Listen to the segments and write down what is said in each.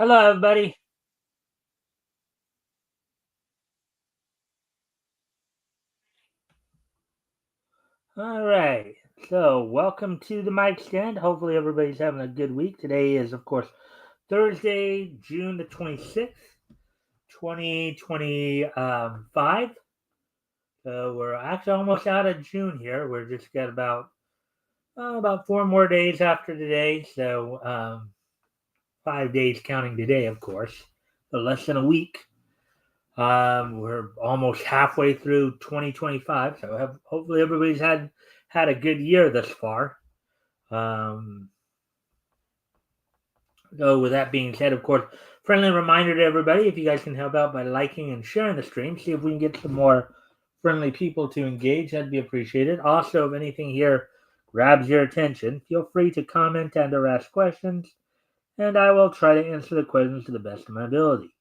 Hello, everybody. All right. So, welcome to the Mikestand. Hopefully, everybody's having a good week. Today is, of course, Thursday, June the 26th, 2025. So, we're actually almost out of June here. We're just got about 4 more days after today. So, 5 days counting today, of course. So, less than a week. We're almost halfway through 2025, so hopefully everybody's had a good year thus far. Um, so with that being said, of course, friendly reminder to everybody: if you guys can help out by liking and sharing the stream, see if we can get some more friendly people to engage. That'd be appreciated. Also, if anything here grabs your attention, feel free to comment and or ask questions, and I will try to answer the questions to the best of my ability.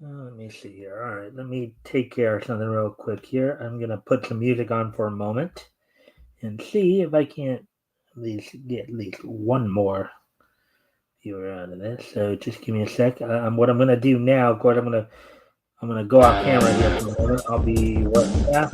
Let me see here. All right, let me take care of something real quick here. I'm going to put some music on for a moment and see if I can't at least get at least one more viewer out of this. So just give me a sec. What I'm going to do now, of course, I'm gonna go off camera here for a moment. I'll be right back.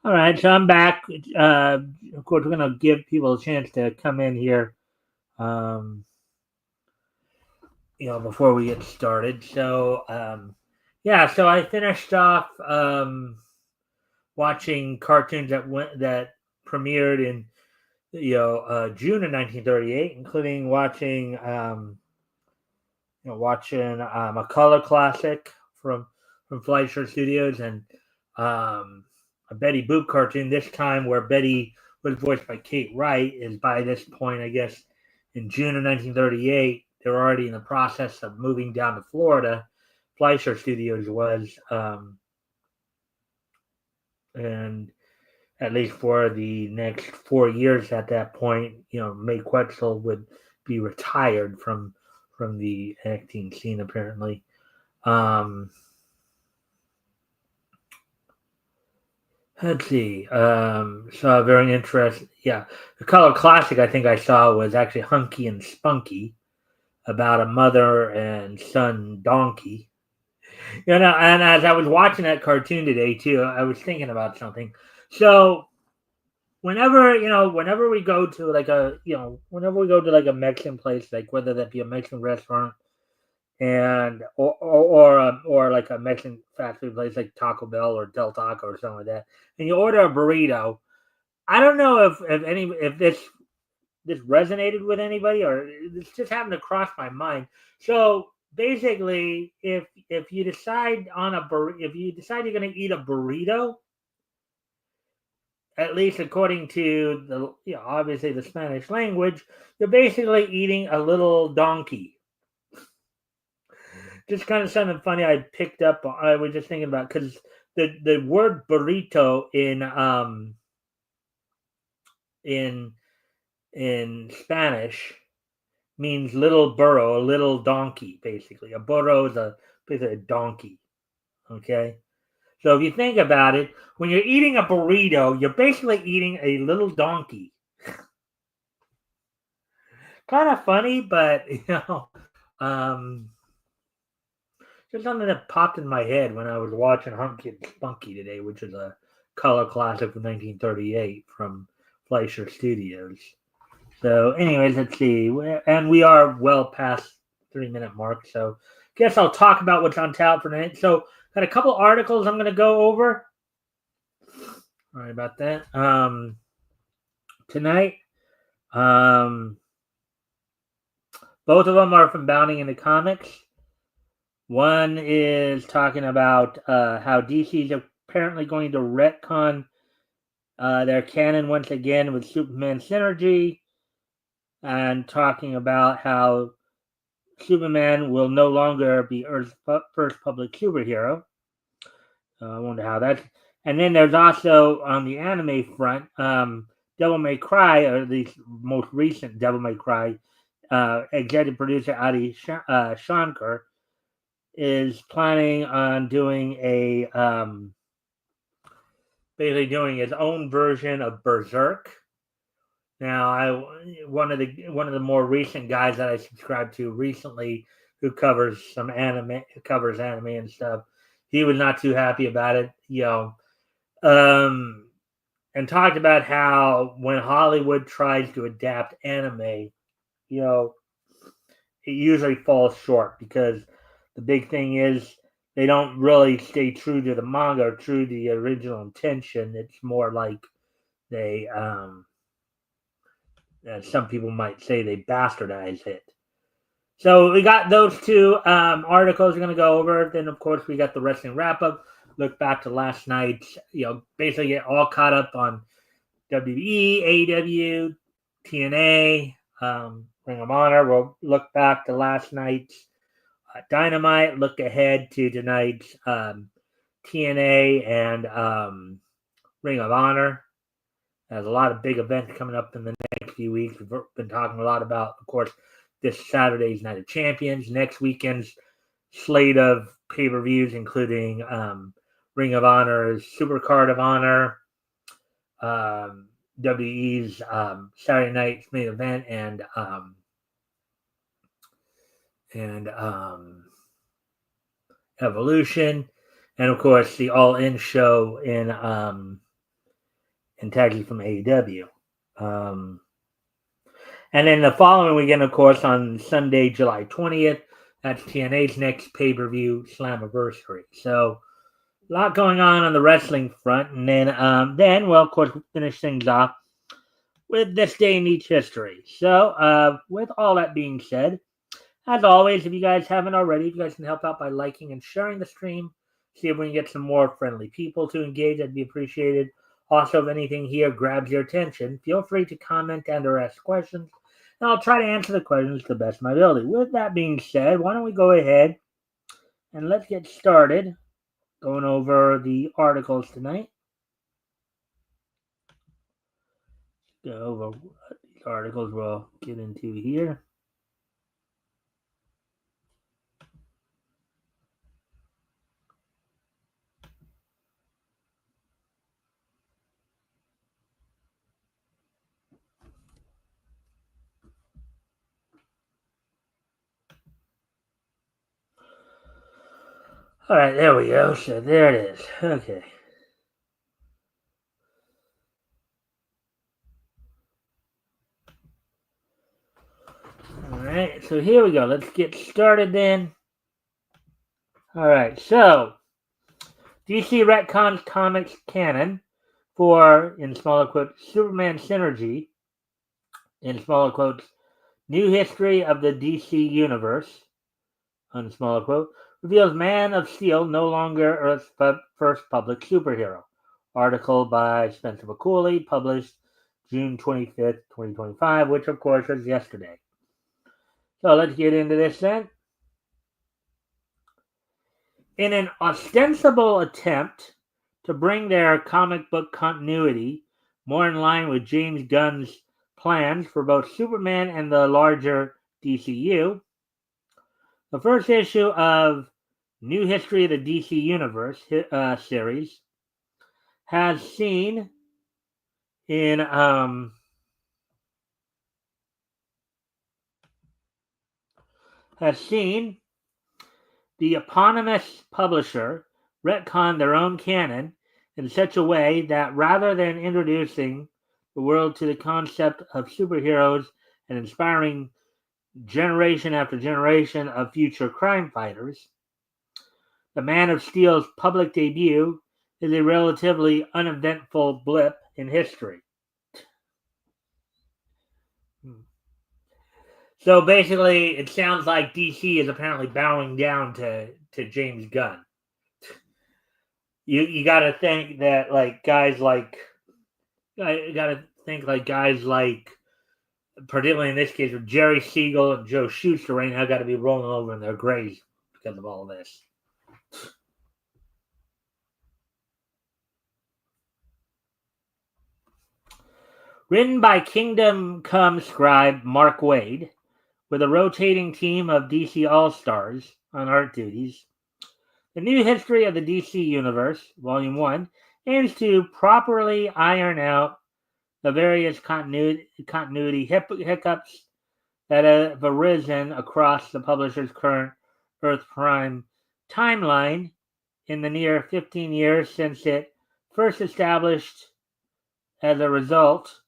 All right, so I'm back. Of course, we're going to give people a chance to come in here. Um, before we get started. So, yeah, so I finished off watching cartoons that premiered in June of 1938, including watching a color classic from Fleischer Studios and um, a Betty Boop cartoon. This time, where Betty was voiced by Kate Wright, is by this point, I guess, in June of 1938. They were already in the process of moving down to Florida. Fleischer Studios was, and at least for the next 4 years at that point, Mae Quetzal would be retired from the acting scene apparently. Let's see. So very interesting. Yeah, the color classic I think I saw was actually Hunky and Spunky, about a mother and son donkey. And as I was watching that cartoon today too, I was thinking about something. So whenever we go to like a Mexican place, like whether that be a Mexican restaurant and or like a Mexican fast food place like Taco Bell or Del Taco or something like that, and you order a burrito, I don't know if this resonated with anybody or this just happened to cross my mind. So basically, if you decide if you decide you're going to eat a burrito, at least according to the obviously the Spanish language, you're basically eating a little donkey. Just kind of something funny I picked up. I was just thinking about because the word burrito in Spanish means little burro, a little donkey, basically. A burro is basically a donkey. Okay. So if you think about it, when you're eating a burrito, you're basically eating a little donkey. Kind of funny, but um, just something that popped in my head when I was watching Hunky and Spunky today, which is a color classic from 1938 from Fleischer Studios. So, anyways, let's see, and we are well past 3 minute mark. So, guess I'll talk about what's on tap for tonight. So, got a couple articles I'm going to go over. Sorry about that. Tonight, both of them are from Bounding into Comics. One is talking about how DC is apparently going to retcon their canon once again with Superman Synergy and talking about how Superman will no longer be Earth's first public superhero. I wonder how that's. And then there's also on the anime front, Devil May Cry, or the most recent Devil May Cry, executive producer Adi Shankar is planning on doing basically doing his own version of Berserk. Now, one of the more recent guys that I subscribed to recently, who covers anime and stuff, he was not too happy about it, and talked about how when Hollywood tries to adapt anime, it usually falls short because the big thing is they don't really stay true to the manga or true to the original intention. It's more like they some people might say they bastardize it. So we got those two articles we're going to go over. Then, of course, we got the wrestling wrap-up. Look back to last night's, basically get all caught up on WWE, AEW, TNA, Ring of Honor. We'll look back to last night's Dynamite, look ahead to tonight's TNA and Ring of Honor. There's a lot of big events coming up in the next few weeks. We've been talking a lot about, of course, this Saturday's Night of Champions, next weekend's slate of pay-per-views, including Ring of Honor's Supercard of Honor, WWE's Saturday Night's main event, and Evolution, and of course the All In show in Kentucky from AEW. And then the following weekend, of course, on Sunday, July 20th, that's TNA's next pay-per-view, Slammiversary. So a lot going on the wrestling front. And then we'll, of course, finish things off with this day in each history. So with all that being said, as always, if you guys haven't already, you guys can help out by liking and sharing the stream. See if we can get some more friendly people to engage. That'd be appreciated. Also, if anything here grabs your attention, feel free to comment and or ask questions, and I'll try to answer the questions to the best of my ability. With that being said, why don't we go ahead and let's get started going over the articles tonight. Go over what these articles we'll get into here. All right, there we go. So there it is. Okay. All right, so here we go. Let's get started then. All right, so DC retcons comics canon for, in smaller quotes, Superman Synergy, in smaller quotes, new history of the DC universe, on smaller quote, reveals Man of Steel no longer Earth's first public superhero. Article by Spencer McCauley, published June 25th, 2025, which of course was yesterday. So let's get into this then. In an ostensible attempt to bring their comic book continuity more in line with James Gunn's plans for both Superman and the larger DCU, the first issue of New History of the DC Universe series has seen in the eponymous publisher retcon their own canon in such a way that rather than introducing the world to the concept of superheroes and inspiring generation after generation of future crime fighters, the Man of Steel's public debut is a relatively uneventful blip in history. So basically, it sounds like DC is apparently bowing down to James Gunn. you got to think that like guys like I got to think like guys like particularly in this case with Jerry Siegel and Joe Shuster right now got to be rolling over in their graves because of all this. Written by Kingdom Come scribe Mark Waid, with a rotating team of DC All-Stars on art duties, the new history of the DC Universe, Volume 1, aims to properly iron out the various continuity hiccups that have arisen across the publisher's current Earth Prime timeline in the near 15 years since it first established as a result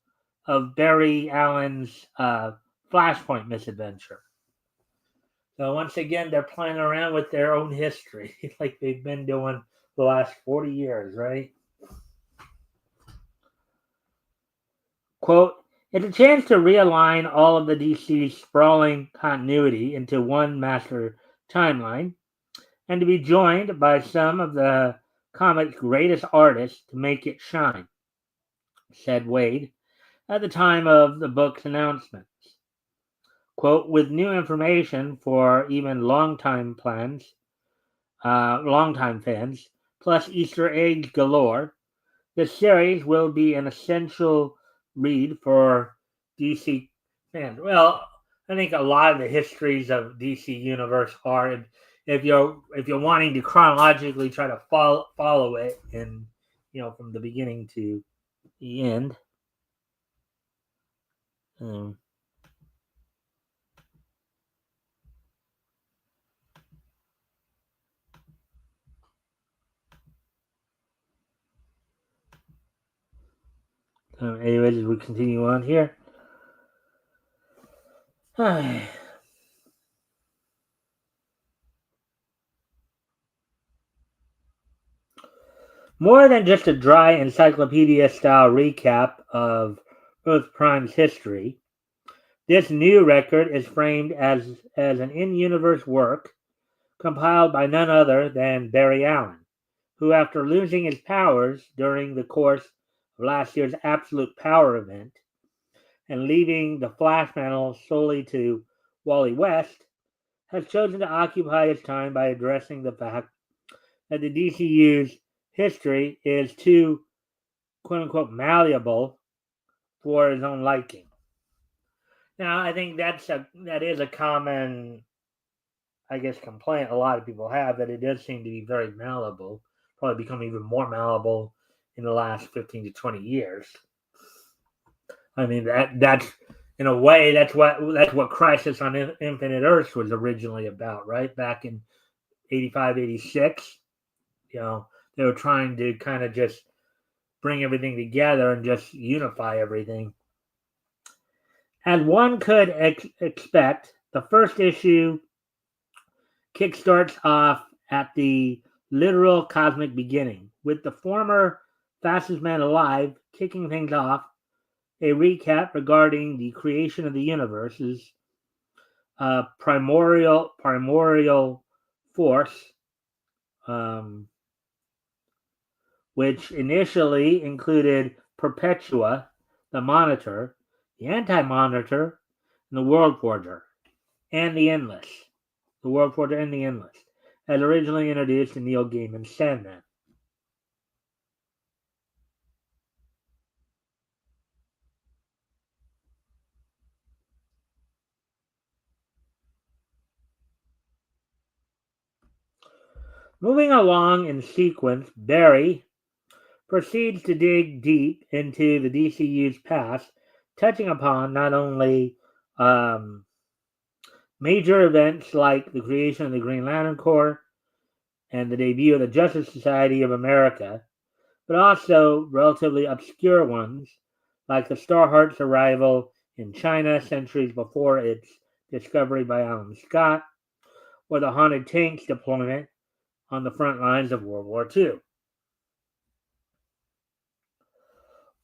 of Barry Allen's Flashpoint misadventure. So once again, they're playing around with their own history, like they've been doing the last 40 years, right? Quote, it's a chance to realign all of the DC's sprawling continuity into one master timeline, and to be joined by some of the comic's greatest artists to make it shine, said Waid at the time of the book's announcement. Quote, with new information for even longtime fans, plus Easter eggs galore, this series will be an essential read for DC fans. Well, I think a lot of the histories of DC Universe are if you're wanting to chronologically try to follow it and from the beginning to the end. Anyways, as we continue on here. More than just a dry encyclopedia-style recap of Earth Prime's history, this new record is framed as an in-universe work compiled by none other than Barry Allen, who, after losing his powers during the course of last year's Absolute Power event and leaving the Flash mantle solely to Wally West, has chosen to occupy his time by addressing the fact that the DCU's history is too quote-unquote malleable for his own liking. Now, I think that is a common, I guess, complaint a lot of people have, that it does seem to be very malleable, probably become even more malleable in the last 15 to 20 years. I mean, that's in a way that's what Crisis on Infinite Earths was originally about, right? Back in 85, 86, they were trying to kind of just bring everything together and just unify everything. As one could expect, the first issue kickstarts off at the literal cosmic beginning, with the former fastest man alive kicking things off, a recap regarding the creation of the universe's primordial force, which initially included Perpetua, the Monitor, the Anti-Monitor, and the World Forger, and the Endless. The World Forger and the Endless, as originally introduced in Neil Gaiman's Sandman. Moving along in sequence, Barry proceeds to dig deep into the DCU's past, touching upon not only major events like the creation of the Green Lantern Corps and the debut of the Justice Society of America, but also relatively obscure ones like the Starheart's arrival in China centuries before its discovery by Alan Scott, or the Haunted Tank's deployment on the front lines of World War II.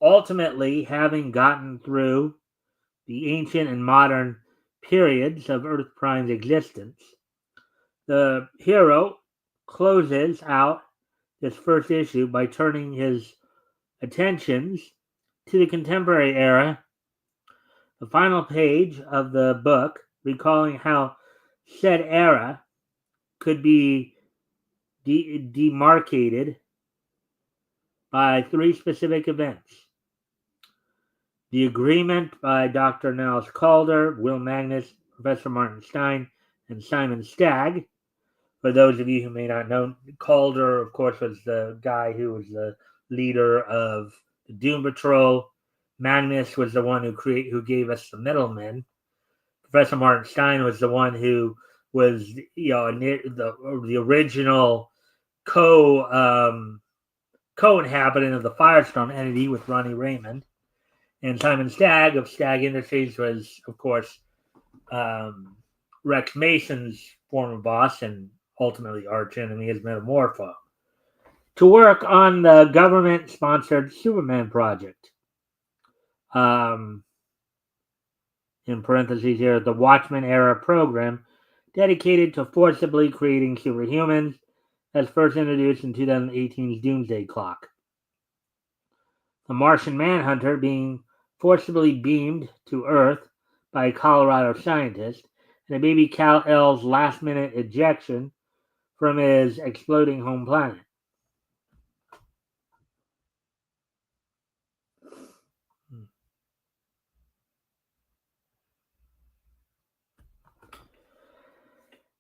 Ultimately, having gotten through the ancient and modern periods of Earth Prime's existence, the hero closes out this first issue by turning his attentions to the contemporary era. The final page of the book recalling how said era could be demarcated by three specific events: the agreement by Dr. Niles Calder, Will Magnus, Professor Martin Stein, and Simon Stagg. For those of you who may not know, Calder, of course, was the guy who was the leader of the Doom Patrol. Magnus was the one who gave us the Middlemen. Professor Martin Stein was the one who was, the original co-inhabitant of the Firestorm entity with Ronnie Raymond. And Simon Stagg of Stagg Industries was, of course, Rex Mason's former boss and ultimately arch enemy as Metamorpho, to work on the government-sponsored Superman project. In parentheses here, the Watchmen era program dedicated to forcibly creating superhumans, as first introduced in 2018's Doomsday Clock. The Martian Manhunter being forcibly beamed to Earth by a Colorado scientist, and a baby Kal-El's last-minute ejection from his exploding home planet.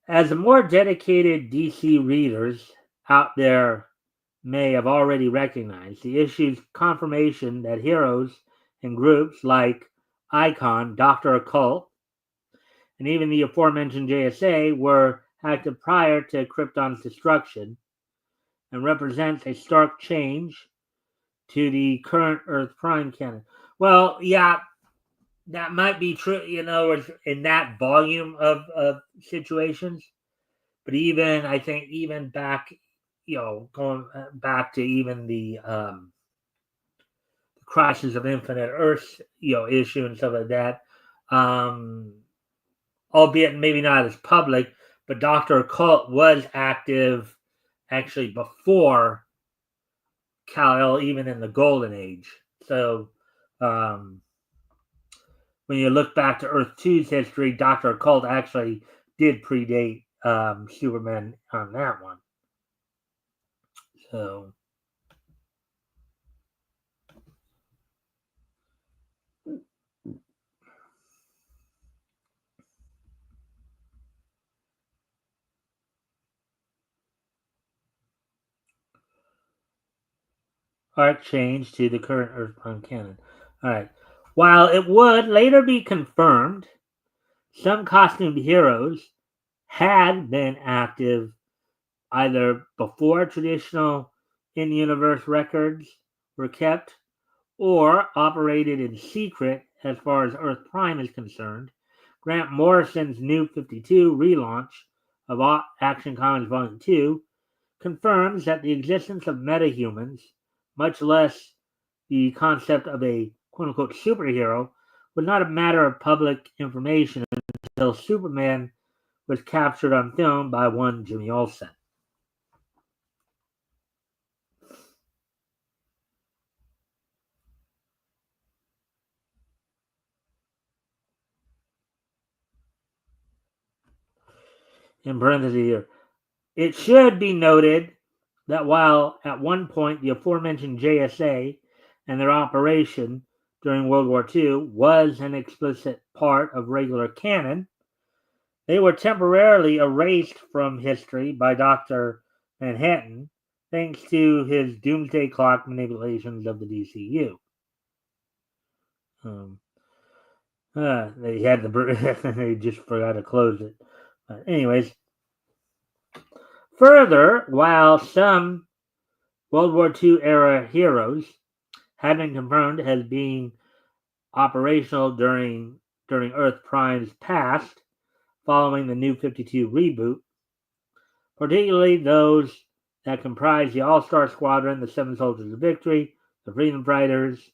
As the more dedicated DC readers out there may have already recognized, the issue's confirmation that heroes and groups like Icon, Dr. Occult, and even the aforementioned JSA were active prior to Krypton's destruction, and represents a stark change to the current Earth Prime canon. Well, yeah, that might be true, in that volume of situations. But even, I think, even back, going back to even the Crisis of Infinite Earths, issue and stuff like that, albeit maybe not as public, but Dr. Occult was active actually before Kal-El, even in the Golden Age. So when you look back to Earth 2's history, Dr. Occult actually did predate Superman on that one. So arc change to the current Earth Prime canon. All right. While it would later be confirmed, some costumed heroes had been active either before traditional in-universe records were kept or operated in secret as far as Earth Prime is concerned. Grant Morrison's New 52 relaunch of Action Comics Volume 2 confirms that the existence of metahumans, much less the concept of a quote-unquote superhero, was not a matter of public information until Superman was captured on film by one Jimmy Olsen. In parentheses here, it should be noted that while at one point the aforementioned JSA and their operation during World War II was an explicit part of regular canon, they were temporarily erased from history by Dr. Manhattan thanks to his Doomsday Clock manipulations of the DCU. They had they just forgot to close it. Anyways, further, while some World War II era heroes had been confirmed as being operational during Earth Prime's past, following the New 52 reboot, particularly those that comprise the All-Star Squadron, the Seven Soldiers of Victory, the Freedom Fighters.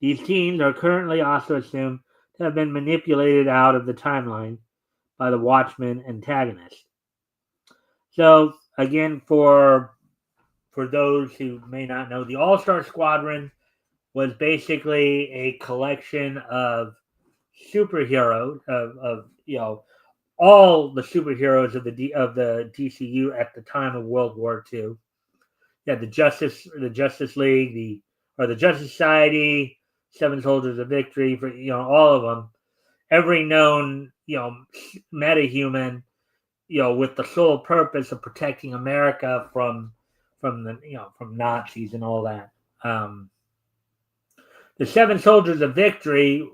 These teams are currently also assumed to have been manipulated out of the timeline by the Watchmen antagonist. So again, for those who may not know, the All-Star Squadron was basically a collection of superheroes of all the superheroes of the DCU at the time of World War II. Yeah, the Justice League, the Justice Society, Seven Soldiers of Victory, for all of them. Every known metahuman, with the sole purpose of protecting America from Nazis and all that. The Seven Soldiers of Victory,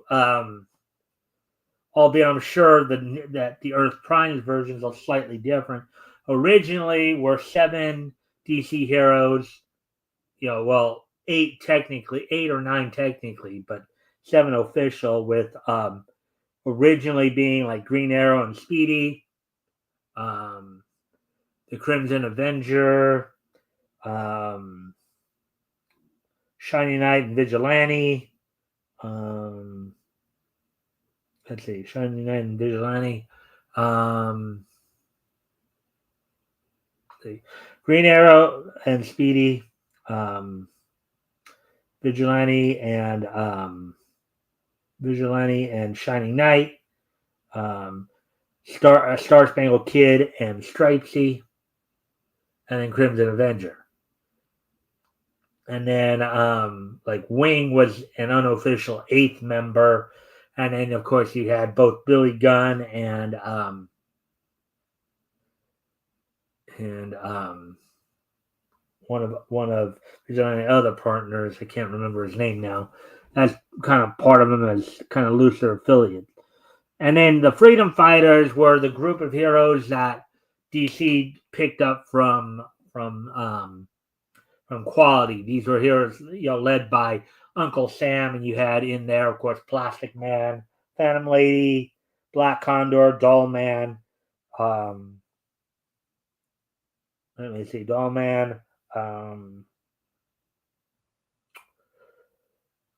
albeit I'm sure that the Earth Prime's versions are slightly different. Originally, were 7 DC heroes. Well, 8 or 9 technically, but 7 official. With originally being like Green Arrow and Speedy, the Crimson Avenger, Shining Knight and Vigilante. Let's see, Shining Knight and Vigilante. See, Green Arrow and Speedy, Vigilante and Shining Knight, Star Spangled Kid and Stripesy, and then Crimson Avenger. And then like Wing was an unofficial 8th member, and then of course you had both Billy Gunn and one of his other partners. I can't remember his name now. That's kind of part of him as kind of looser affiliate. And then the Freedom Fighters were the group of heroes that DC picked up from Quality. These were heroes, led by Uncle Sam, and you had in there, of course, Plastic Man, Phantom Lady, Black Condor, Doll Man. Let me see, Doll Man, the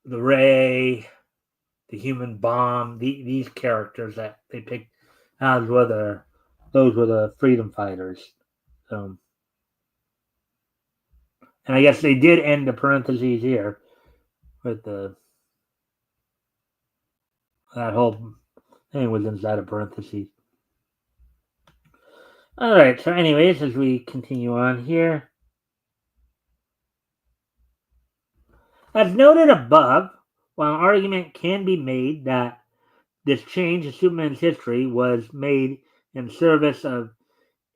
Ray, the Human Bomb. These characters that they picked, those were the Freedom Fighters. So. And I guess they did end the parentheses here with that whole thing was inside of parentheses. All right. So, anyways, as we continue on here, as noted above, while an argument can be made that this change in Superman's history was made in service of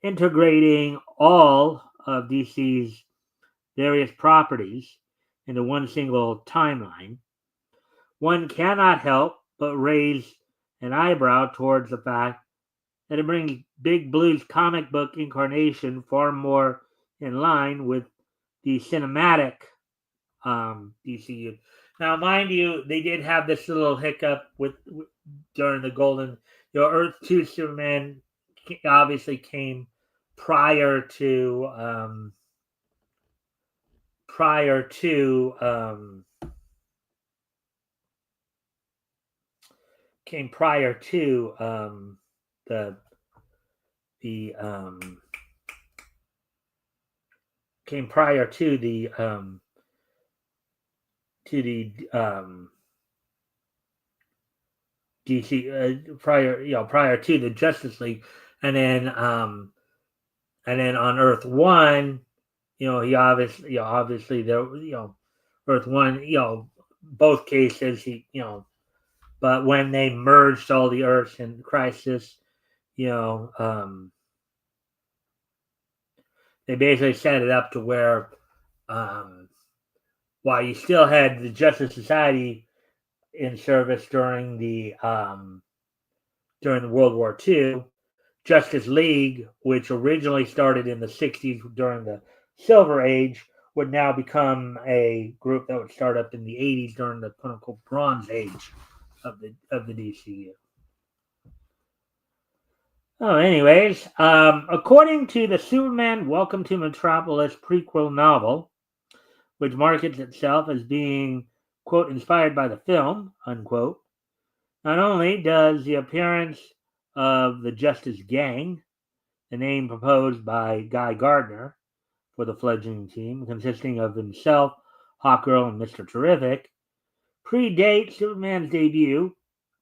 integrating all of DC's various properties into one single timeline, one cannot help but raise an eyebrow towards the fact that it brings Big Blue's comic book incarnation far more in line with the cinematic DCU. Now, mind you, they did have this little hiccup during the Golden, Earth 2 Superman obviously came prior to the came prior to the DC prior to the Justice League, and then on Earth 1, he obviously there, Earth 1, both cases but when they merged all the Earths in Crisis, they basically set it up to where while you still had the Justice Society in service during the World War II, Justice League, which originally started in the 60s during the Silver Age, would now become a group that would start up in the 80s during the quote unquote Bronze Age of the DCU. Oh, anyways, according to the Superman Welcome to Metropolis prequel novel, which markets itself as being, quote, inspired by the film, unquote, not only does the appearance of the Justice Gang the name proposed by Guy Gardner for the fledgling team, consisting of himself, Hawkgirl, and Mr. Terrific, predates Superman's debut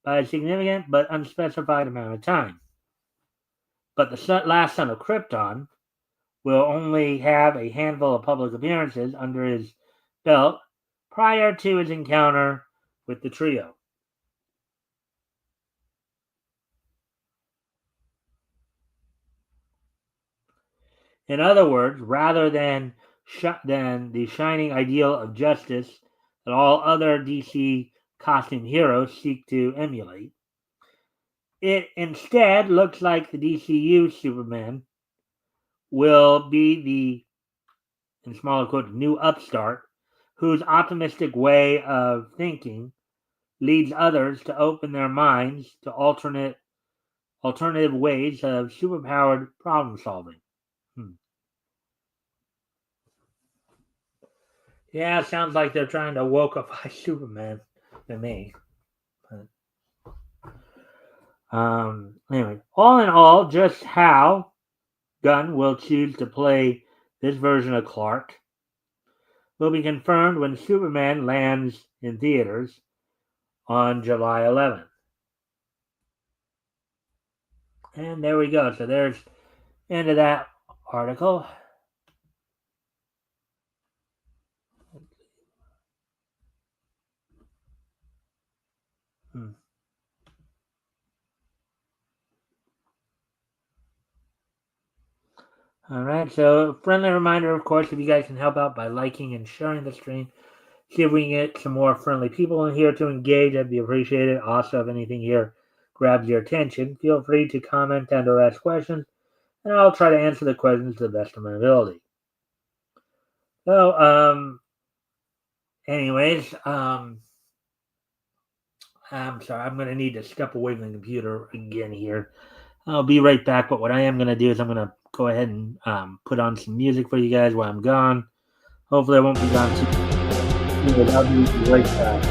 by a significant but unspecified amount of time. But the last son of Krypton will only have a handful of public appearances under his belt prior to his encounter with the trio. In other words, rather than the shining ideal of justice that all other DC costume heroes seek to emulate, it instead looks like the DCU Superman will be the, in smaller quotes, new upstart whose optimistic way of thinking leads others to open their minds to alternative ways of superpowered problem solving. Yeah, it sounds like they're trying to wokeify Superman to me. But, anyway, all in all, just how Gunn will choose to play this version of Clark will be confirmed when Superman lands in theaters on July 11th. And there we go. So there's the end of that article. All right, so friendly reminder, of course, if you guys can help out by liking and sharing the stream, see if we can get some more friendly people in here to engage. That'd be appreciated. Also, if anything here grabs your attention, feel free to comment and or ask questions, and I'll try to answer the questions to the best of my ability. So, anyways, I'm sorry, I'm going to need to step away from the computer again here. I'll be right back, but what I am going to do is I'm going to go ahead and put on some music for you guys while I'm gone. Hopefully I won't be gone too long. I'll be right back.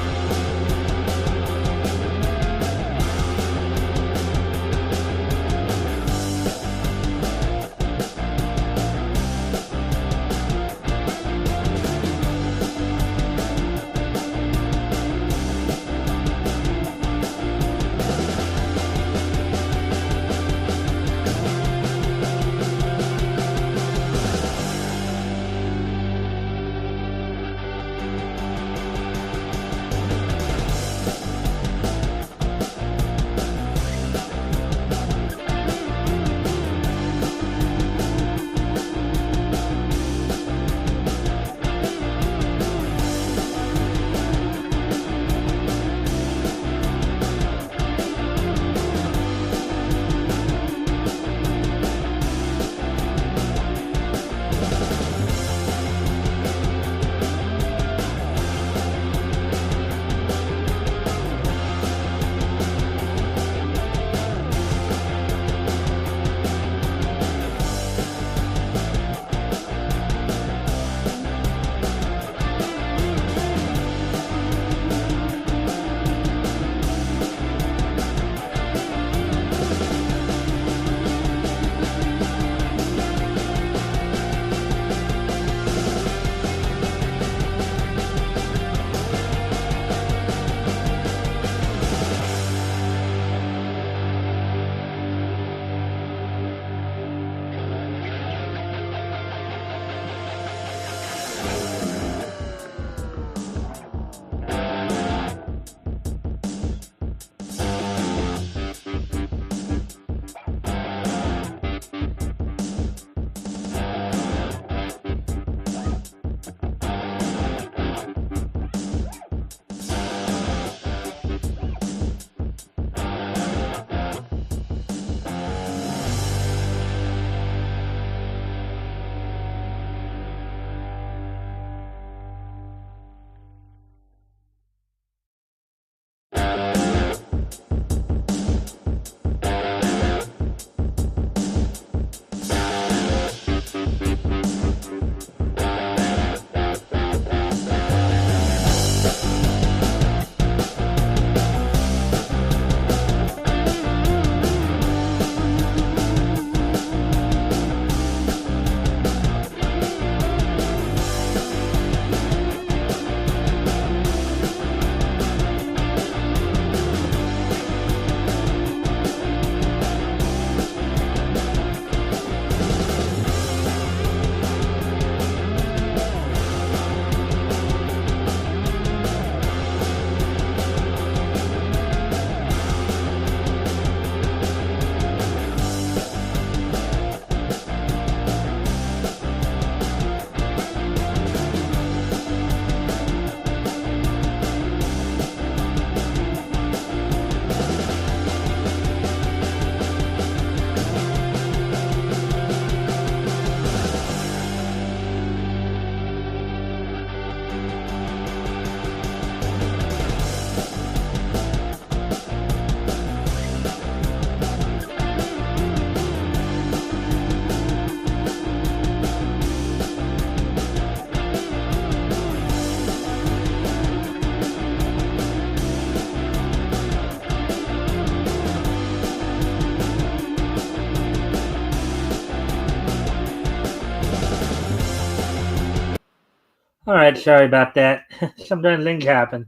All right, sorry about that. Sometimes things happen.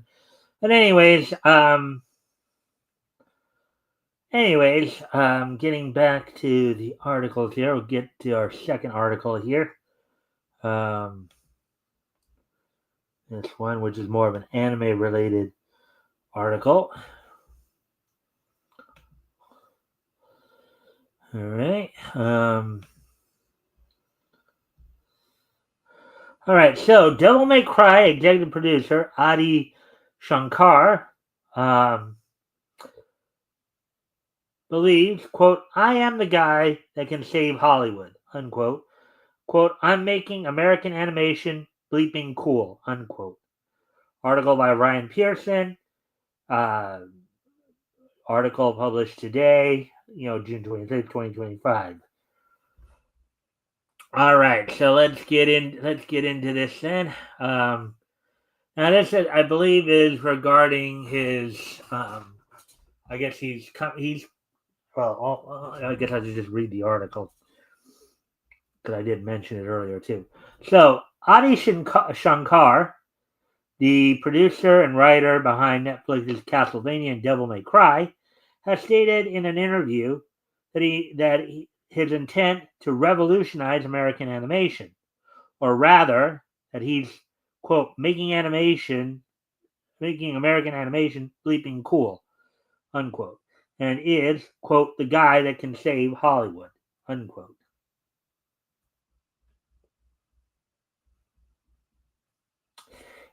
But getting back to the articles here, we'll get to our second article here. Um, this one, which is more of an anime-related article. All right. All right. So, Devil May Cry executive producer Adi Shankar um, believes, quote, "I am the guy that can save Hollywood," unquote. Quote, "I'm making American animation bleeping cool," unquote. Article by Ryan Pearson. Uh, Article published today, June 25th, 2025. All right, so let's get into this then. Now this I believe is regarding his I guess he's well, I guess I should just read the article because I did mention it earlier too. So Adi Shankar, the producer and writer behind Netflix's Castlevania and Devil May Cry, has stated in an interview his intent to revolutionize American animation, or rather, that he's quote making American animation bleeping cool, unquote, and is quote the guy that can save Hollywood, unquote.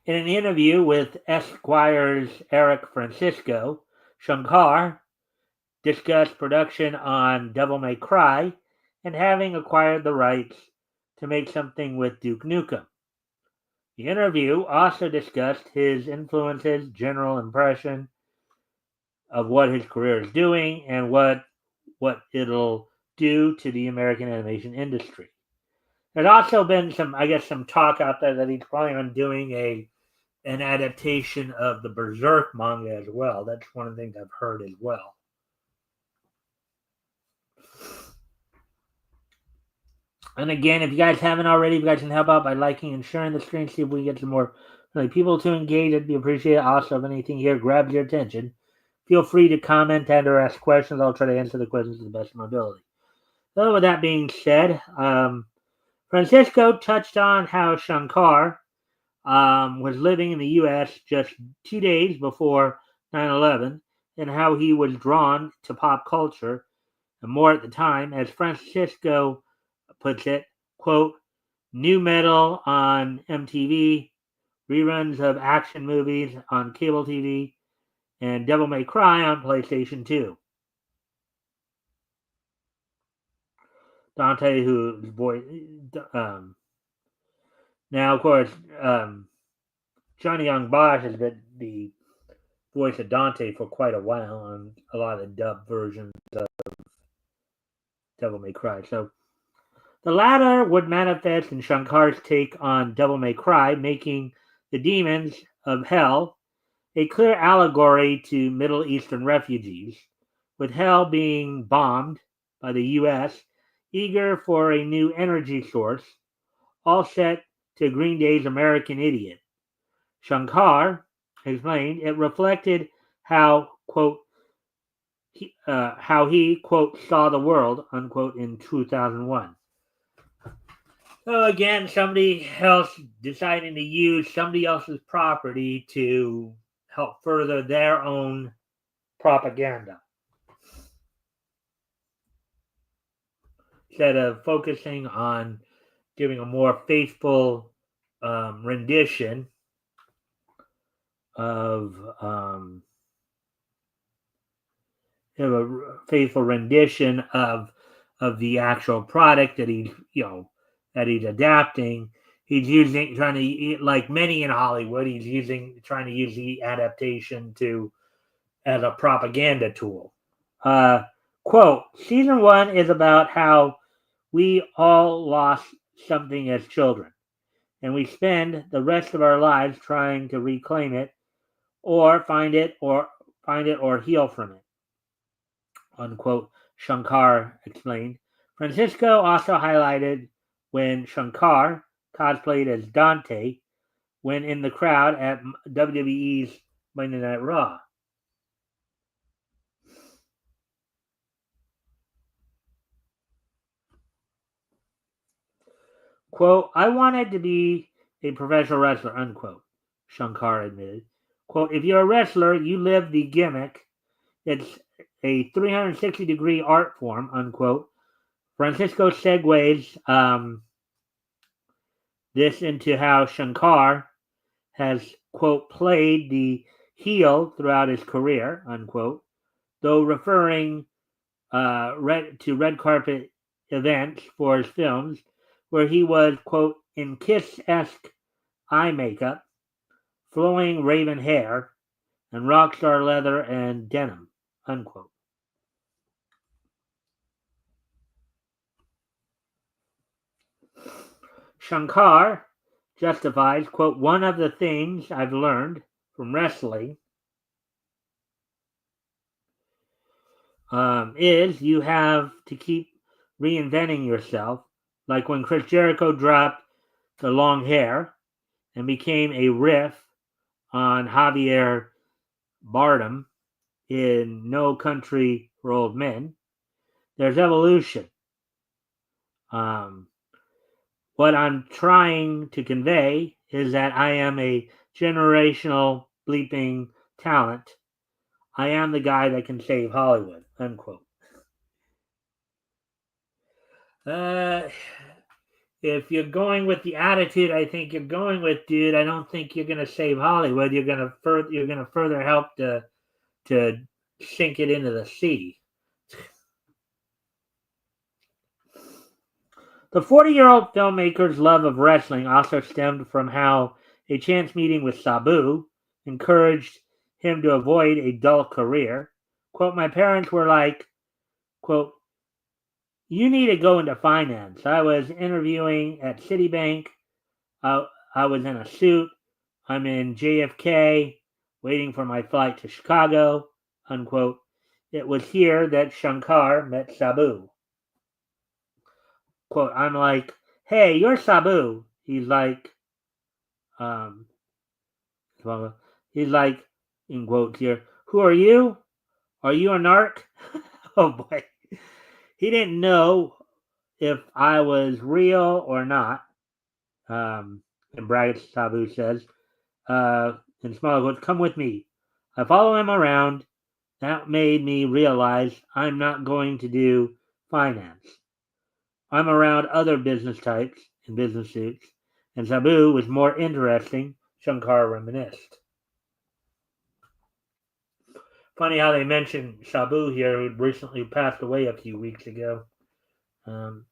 In an interview with Esquire's Eric Francisco, Shankar discussed production on Devil May Cry and having acquired the rights to make something with Duke Nukem. The interview also discussed his influences, general impression of what his career is doing, and what it'll do to the American animation industry. There's also been some talk out there that he's planning on doing an adaptation of the Berserk manga as well. That's one of the things I've heard as well. And again, if you guys haven't already, if you guys can help out by liking and sharing the screen, see if we can get some more people to engage. It'd be appreciated. Also, if anything here grabs your attention, feel free to comment and or ask questions. I'll try to answer the questions to the best of my ability. So, with that being said, Francisco touched on how Shankar was living in the U.S. just 2 days before 9/11, and how he was drawn to pop culture and more at the time, as Francisco puts it, quote, new metal on MTV, reruns of action movies on cable TV, and Devil May Cry on PlayStation 2. Dante, who voice, now of course, Johnny Young Bosch has been the voice of Dante for quite a while on a lot of the dub versions of Devil May Cry. So the latter would manifest in Shankar's take on Devil May Cry, making the demons of hell a clear allegory to Middle Eastern refugees, with hell being bombed by the U.S., eager for a new energy source, all set to Green Day's American Idiot. Shankar explained it reflected how, quote, how he, quote, saw the world, unquote, in 2001. So again, somebody else deciding to use somebody else's property to help further their own propaganda instead of focusing on giving a more faithful rendition of the actual product that he's adapting. He's trying to, like many in Hollywood, trying to use the adaptation as a propaganda tool. Quote, season 1 is about how we all lost something as children, and we spend the rest of our lives trying to reclaim it, or find it or heal from it, unquote, Shankar explained. Francisco also highlighted when Shankar cosplayed as Dante, when in the crowd at WWE's Monday Night Raw. Quote, I wanted to be a professional wrestler, unquote, Shankar admitted. Quote, if you're a wrestler, you live the gimmick. It's a 360-degree art form, unquote. Francisco segues this into how Shankar has, quote, played the heel throughout his career, unquote, though referring to red carpet events for his films where he was, quote, in Kiss-esque eye makeup, flowing raven hair, and rock star leather and denim, unquote. Shankar justifies, quote, one of the things I've learned from wrestling is you have to keep reinventing yourself. Like when Chris Jericho dropped the long hair and became a riff on Javier Bardem in No Country for Old Men. There's evolution. Um, what I'm trying to convey is that I am a generational bleeping talent. I am the guy that can save Hollywood, unquote. Uh, if you're going with the attitude I think you're going with, dude, I don't think you're gonna save Hollywood. You're gonna further help to sink it into the sea. The 40-year-old filmmaker's love of wrestling also stemmed from how a chance meeting with Sabu encouraged him to avoid a dull career. Quote, my parents were like, quote, you need to go into finance. I was interviewing at Citibank. I was in a suit. I'm in JFK, waiting for my flight to Chicago, unquote. It was here that Shankar met Sabu. Quote, I'm like, hey, you're Sabu. Um, he's like, in quotes here, who are you? Are you a narc? Oh boy. He didn't know if I was real or not. In brackets, Sabu says, in smaller quotes, come with me. I follow him around. That made me realize I'm not going to do finance. I'm around other business types in business suits, and Sabu was more interesting, Shankar reminisced. Funny how they mentioned Sabu here, who recently passed away a few weeks ago. Um,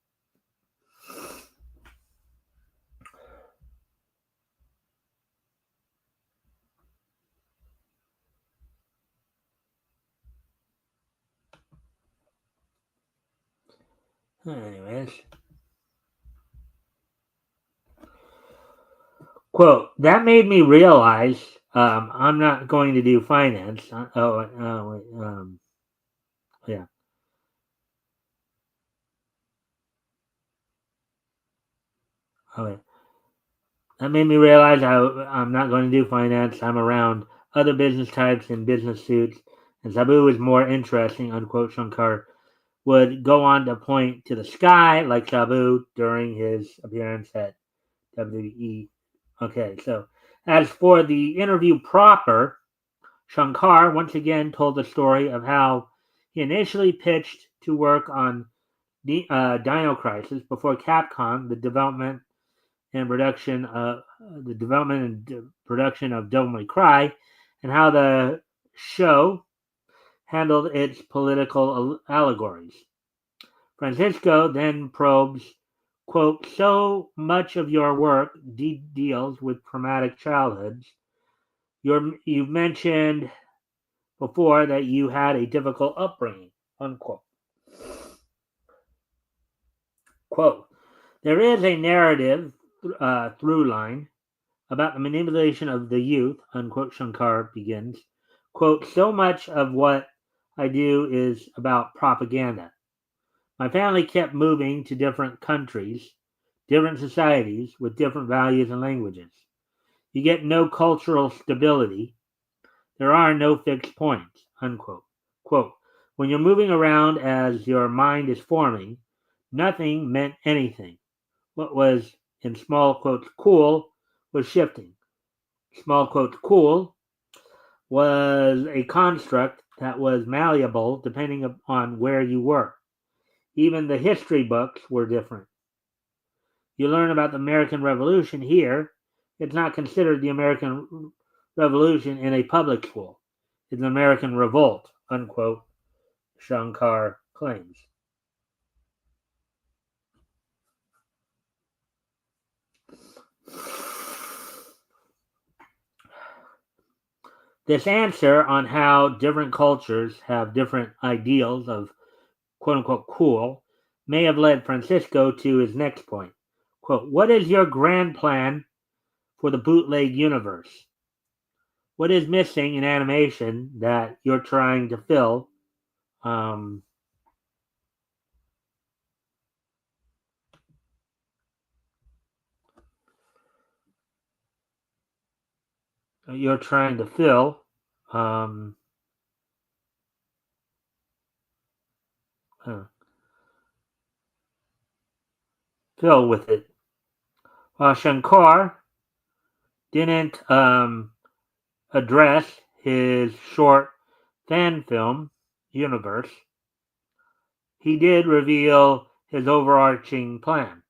anyways. Quote, that made me realize I'm not going to do finance. Yeah. Okay. That made me realize I'm not going to do finance. I'm around other business types in business suits, and Sabu is more interesting, unquote, Shankar would go on to point to the sky like Sabu during his appearance at WWE. Okay, so as for the interview proper, Shankar once again told the story of how he initially pitched to work on Dino Crisis before Capcom, the development and production of Devil May Cry, and how the show handled its political allegories. Francisco then probes, quote, so much of your work deals with traumatic childhoods. You've mentioned before that you had a difficult upbringing, unquote. Quote, there is a narrative through line about the manipulation of the youth, unquote, Shankar begins. Quote, so much of what I do is about propaganda. My family kept moving to different countries, different societies with different values and languages. You get no cultural stability. There are no fixed points, unquote. Quote, when you're moving around as your mind is forming, nothing meant anything. What was, in small quotes, cool was shifting. Small quotes, cool was a construct that was malleable depending upon where you were. Even the history books were different. You learn about the American Revolution here. It's not considered the American Revolution in a public school. It's an American revolt, unquote, Shankar claims. This answer on how different cultures have different ideals of quote unquote cool may have led Francisco to his next point. Quote, what is your grand plan for the bootleg universe? What is missing in animation that you're trying to fill? Um, you're trying to fill um, fill with it. Shankar didn't address his short fan film universe. He did reveal his overarching plan.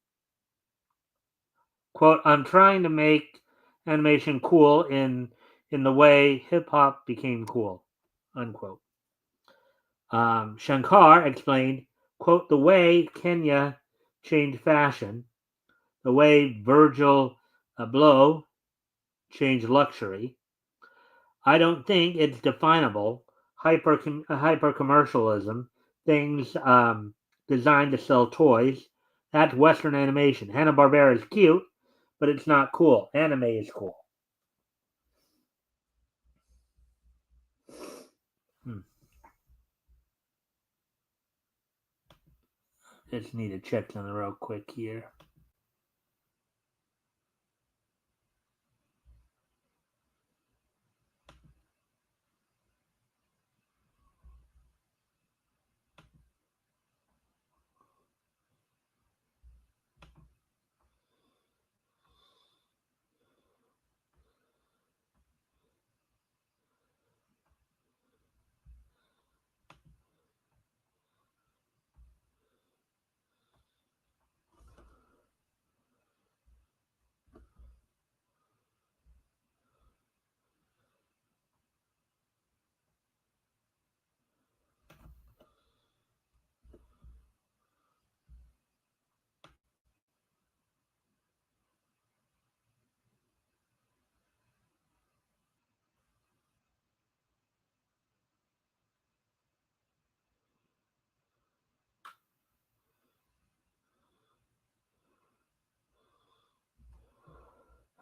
Quote, I'm trying to make animation cool in the way hip hop became cool, unquote. Shankar explained, quote, the way Kenya changed fashion, the way Virgil Abloh changed luxury. I don't think it's definable. Hyper commercialism, things designed to sell toys. That's Western animation. Hanna-Barbera is cute, but it's not cool. Anime is cool. Just need to check something real quick here.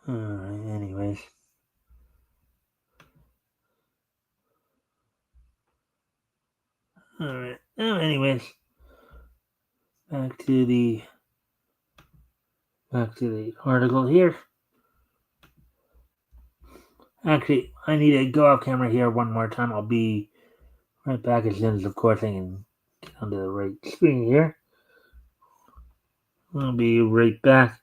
Alright, anyways. Alright. Anyways. Back to the article here. Actually, I need to go off camera here one more time. I'll be right back as soon as, of course, I can get onto the right screen here. I'll be right back.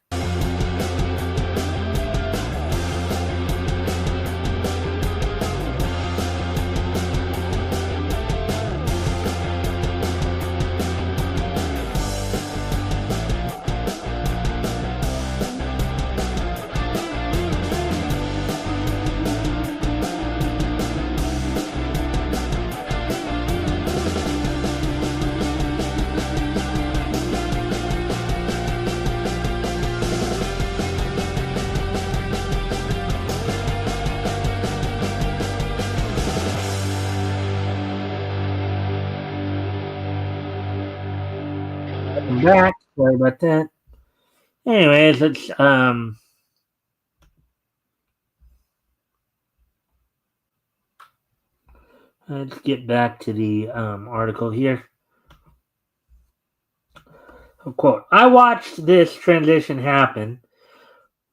I'm back. Sorry about that. Anyways, let's get back to the article here. Quote, I watched this transition happen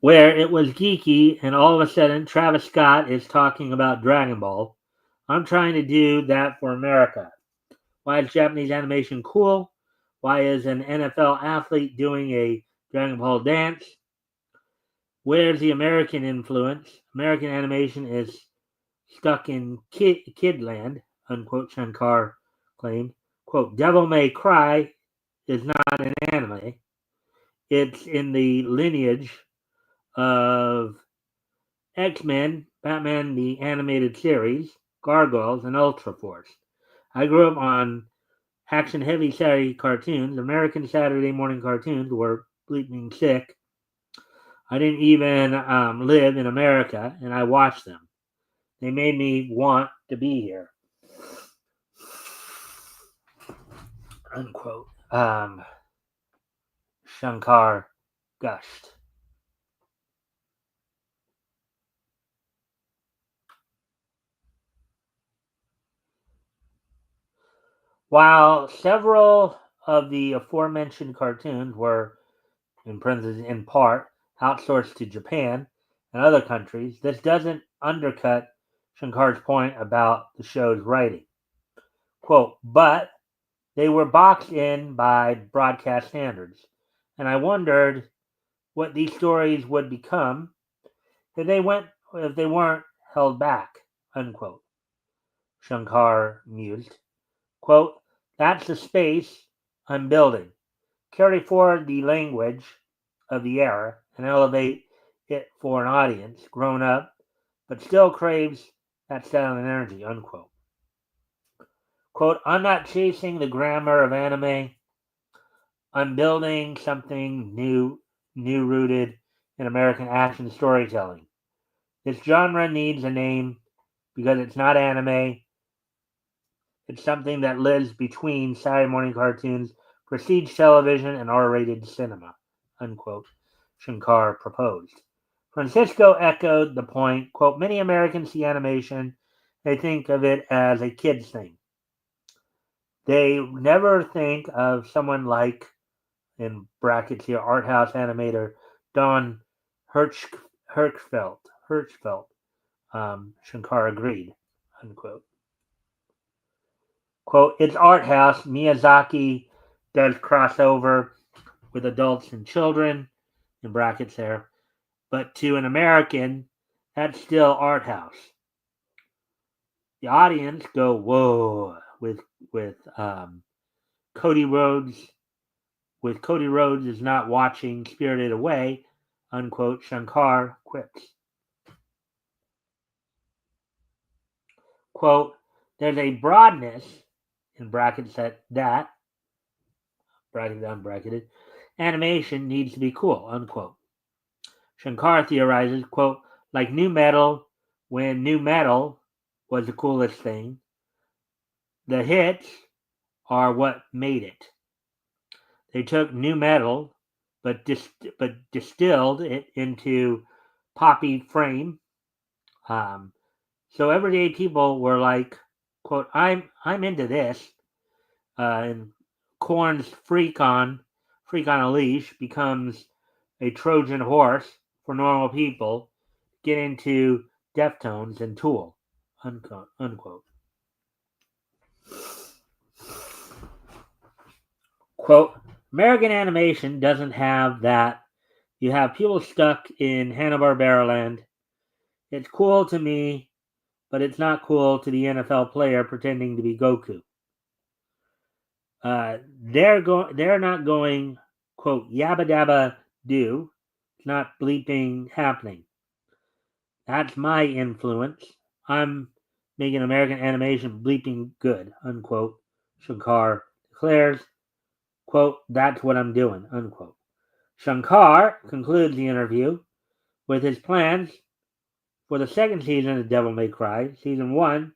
where it was geeky and all of a sudden Travis Scott is talking about Dragon Ball. I'm trying to do that for America. Why is Japanese animation cool? Why is an NFL athlete doing a Dragon Ball dance? Where's the American influence? American animation is stuck in kid land, unquote, Shankar claimed. Quote, Devil May Cry is not an anime. It's in the lineage of X-Men, Batman the Animated Series, Gargoyles, and Ultra Force. I grew up on action-heavy Saturday cartoons. American Saturday morning cartoons were bleeping sick. I didn't even live in America, and I watched them. They made me want to be here. Unquote. Shankar gushed. While several of the aforementioned cartoons were, in parentheses, in part, outsourced to Japan and other countries, this doesn't undercut Shankar's point about the show's writing. Quote, but they were boxed in by broadcast standards, and I wondered what these stories would become if they weren't held back, unquote. Shankar mused. Quote, that's the space I'm building. Carry forward the language of the era and elevate it for an audience grown up but still craves that style and energy, unquote. Quote, I'm not chasing the grammar of anime. I'm building something new rooted in American action storytelling. This genre needs a name because it's not anime. It's something that lives between Saturday morning cartoons, prestige television, and R-rated cinema, unquote, Shankar proposed. Francisco echoed the point, quote, many Americans see animation, they think of it as a kid's thing. They never think of someone like, in brackets here, art house animator Don Hirschfeld. Shankar agreed, unquote. Quote, it's art house. Miyazaki does crossover with adults and children, in brackets there. But to an American, that's still art house. The audience go, whoa, with Cody Rhodes. With Cody Rhodes is not watching Spirited Away, unquote, Shankar quips. Quote, there's a broadness, in brackets that bracketed, unbracketed, animation needs to be cool, unquote. Shankar theorizes, quote, like new metal, when new metal was the coolest thing, the hits are what made it. They took new metal, but distilled it into poppy frame. So everyday people were like, quote, I'm into this. And Korn's Freak on a Leash becomes a Trojan horse for normal people get into Deftones and Tool, unquote. Unquote. Quote, American animation doesn't have that. You have people stuck in Hanna-Barbera land. It's cool to me, but it's not cool to the NFL player pretending to be Goku. They're not going, quote, yabba dabba do. It's not bleeping happening. That's my influence. I'm making American animation bleeping good, unquote. Shankar declares, quote, that's what I'm doing, unquote. Shankar concludes the interview with his plans for the second season of Devil May Cry. Season 1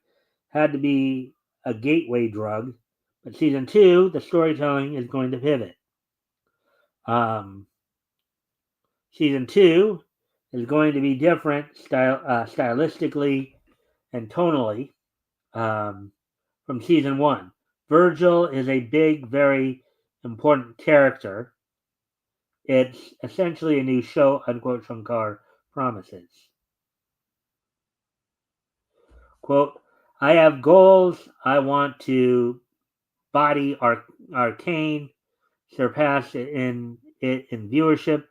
had to be a gateway drug, but season 2, the storytelling is going to pivot. Um, season 2 is going to be different stylistically and tonally from season 1. Virgil is a big, very important character It's essentially a new show, unquote, Shankar promises. Quote, I have goals. I want to body Arcane, surpass it in viewership.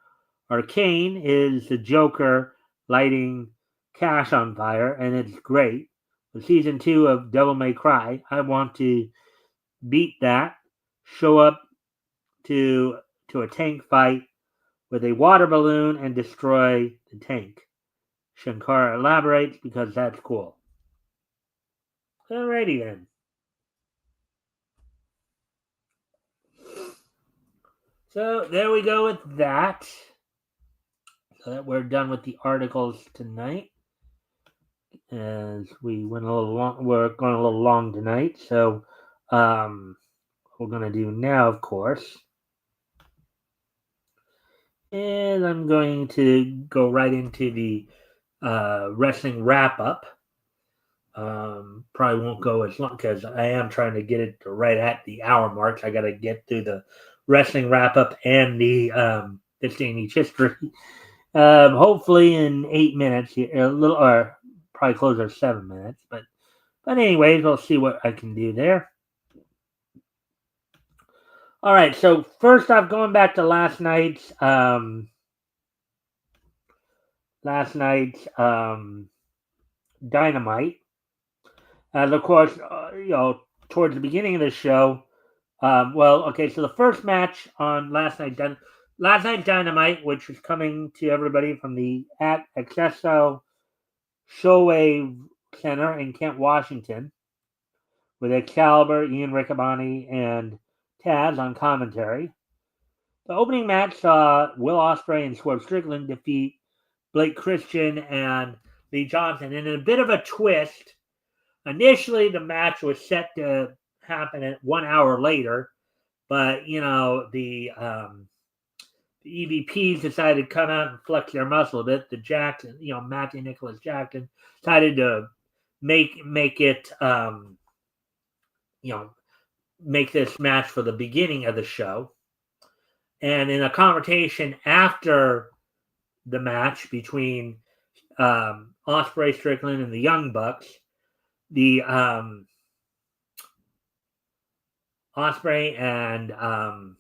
Arcane is the Joker lighting cash on fire, and it's great. With season 2 of Devil May Cry, I want to beat that, show up to a tank fight with a water balloon and destroy the tank. Shankar elaborates because that's cool. Alrighty then. So there we go with that. So that we're done with the articles tonight. As we went a little long, we're going a little long tonight. So what we're going to do now, of course, is I'm going to go right into the wrestling wrap up. Probably won't go as long because I am trying to get it right at the hour mark. So I got to get through the wrestling wrap up and the this day in each history. Hopefully in 8 minutes, a little, or probably closer to 7 minutes. But anyways, we'll see what I can do there. All right. So first off, going back to last night's Dynamite. And of course, towards the beginning of the show, so the first match on last night Dynamite, which was coming to everybody from the at Accesso Showwave Center in Kent, Washington, with Excalibur, Ian Riccaboni, and Taz on commentary. The opening match saw Will Ospreay and Swerve Strickland defeat Blake Christian and Lee Johnson. And in a bit of a twist, initially the match was set to happen at 1 hour later, but the EVPs decided to come out and flex their muscle a bit. The Jackson, Matthew Nicholas Jackson, decided to make it, make this match for the beginning of the show. And in a conversation after the match between Ospreay, Strickland, and the Young Bucks, the Ospreay and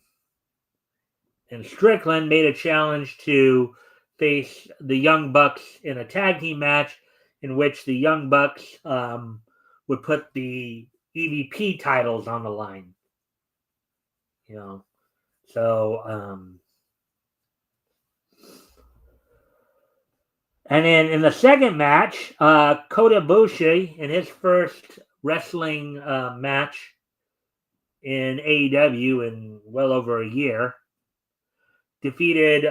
Strickland made a challenge to face the Young Bucks in a tag team match in which the Young Bucks would put the EVP titles on the line. And then in the second match, Kota Ibushi, in his first wrestling match in AEW in well over a year, defeated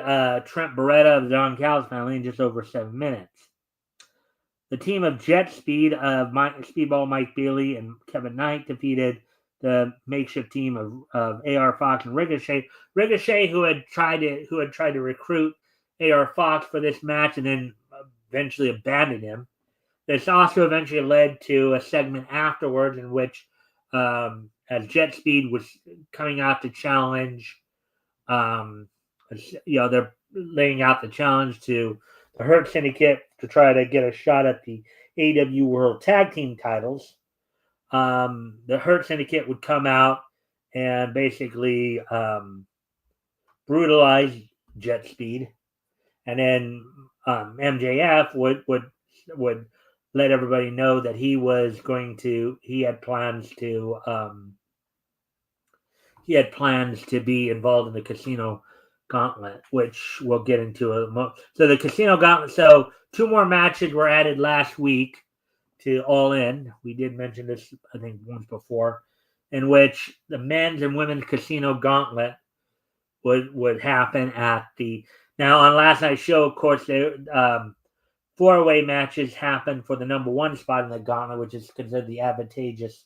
Trent Beretta of the Don Callis family in just over 7 minutes. The team of Jet Speed of Speedball Mike Bailey and Kevin Knight defeated the makeshift team of AR Fox and Ricochet. Ricochet, who had tried to recruit AR Fox for this match and then eventually abandoned him. This also eventually led to a segment afterwards in which, as Jet Speed was coming out to challenge, they're laying out the challenge to the Hurt Syndicate to try to get a shot at the AEW World Tag Team titles. The Hurt Syndicate would come out and basically brutalize Jet Speed, and then MJF would let everybody know that he had plans to be involved in the Casino Gauntlet, which we'll get into so the Casino Gauntlet. So 2 more matches were added last week to All In. We did mention this, I think, once before, in which the men's and women's Casino Gauntlet would happen at the. Now on last night's show, of course, 4-way matches happened for the number 1 spot in the Gauntlet, which is considered the advantageous